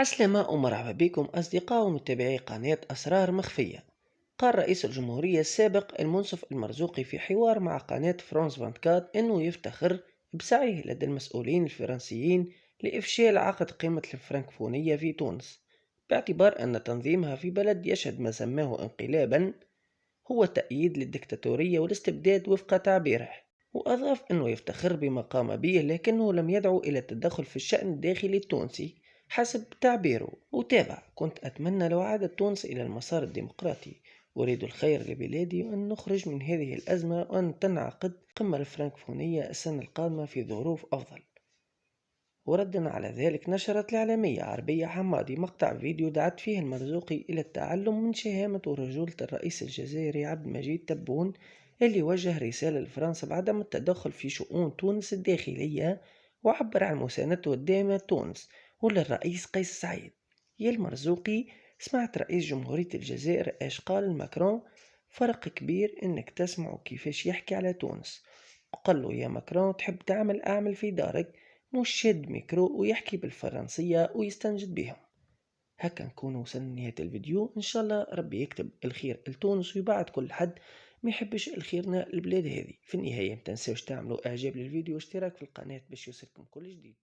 عسلامة ومرحبا بكم أصدقاء ومتابعي قناة أسرار مخفية. قال رئيس الجمهورية السابق المنصف المرزوقي في حوار مع قناة فرانس 24 أنه يفتخر بسعيه لدى المسؤولين الفرنسيين لإفشال عقد قمة الفرنكفونية في تونس، باعتبار أن تنظيمها في بلد يشهد ما سماه انقلابا هو تأييد للدكتاتورية والاستبداد وفق تعبيره. وأضاف أنه يفتخر بما قام به لكنه لم يدعو إلى التدخل في الشأن الداخلي التونسي حسب تعبيره. وتابع: كنت أتمنى لو عادت تونس إلى المسار الديمقراطي، أريد الخير لبلادي وأن نخرج من هذه الأزمة وأن تنعقد قمة الفرنكفونية السنة القادمة في ظروف أفضل. وردا على ذلك نشرت الإعلامية عربية حمادي مقطع فيديو دعت فيه المرزوقي إلى التعلم من شهامة ورجولة الرئيس الجزائري عبد المجيد تبون، اللي وجه رسالة لفرنسا بعدم التدخل في شؤون تونس الداخلية، وعبر عن مساندته الدائمة لتونس وللرئيس قيس سعيد. يا المرزوقي، سمعت رئيس جمهورية الجزائر ايش قال المكرون؟ فرق كبير انك تسمعوا كيفاش يحكي على تونس. وقال له: يا مكرون، تحب تعمل اعمل في دارك، مش شاد ميكرو ويحكي بالفرنسية ويستنجد بهم. هكا نكون وصلنا لنهاية الفيديو. إن شاء الله ربي يكتب الخير لتونس ويبعد كل حد ما يحبش الخيرنا البلاد هذه. في النهاية متنسوش تعملوا إعجاب للفيديو واشتراك في القناة باش يوصلكم كل جديد.